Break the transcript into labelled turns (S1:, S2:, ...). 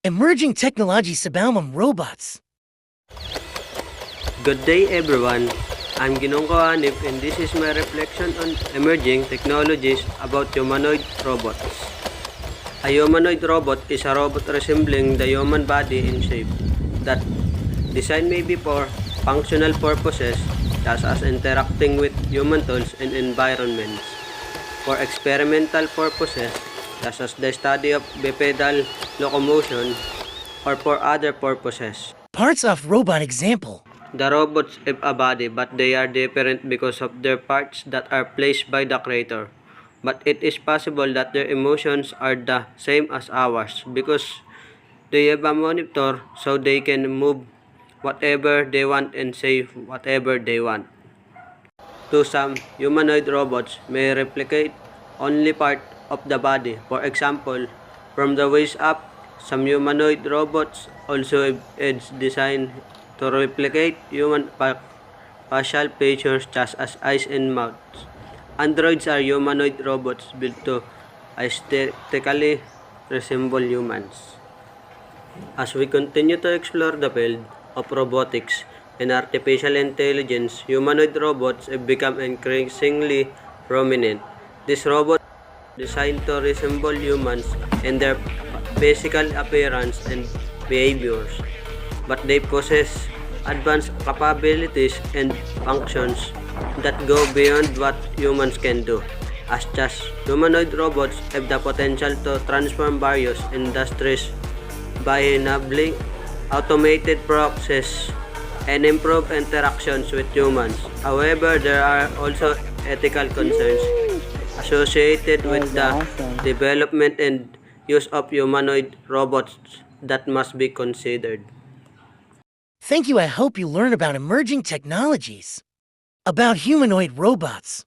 S1: Emerging technologies sa Balmum robots.
S2: Good day everyone, I'm Ginong Kohanip and this is my reflection on emerging technologies about humanoid robots. A humanoid robot is a robot resembling the human body in shape that designed maybe for functional purposes such as interacting with human tools and environments, for experimental purposes such as the study of bipedal locomotion, or for other purposes.
S1: Parts of robot example.
S2: The robots have a body, but they are different because of their parts that are placed by the creator. But it is possible that their emotions are the same as ours because they have a monitor so they can move whatever they want and say whatever they want. To some, humanoid robots may replicate only part of the body. For example, from the waist up, some humanoid robots also have heads designed to replicate human facial features such as eyes and mouths. Androids are humanoid robots built to aesthetically resemble humans. As we continue to explore the field of robotics and artificial intelligence, humanoid robots have become increasingly prominent. These robots are designed to resemble humans in their physical appearance and behaviors, but they possess advanced capabilities and functions that go beyond what humans can do. As such, humanoid robots have the potential to transform various industries by enabling automated processes and improve interactions with humans. However, there are also ethical concerns associated with the development and use of humanoid robots that must be considered.
S1: Thank you. I hope you learn about emerging technologies. About humanoid robots.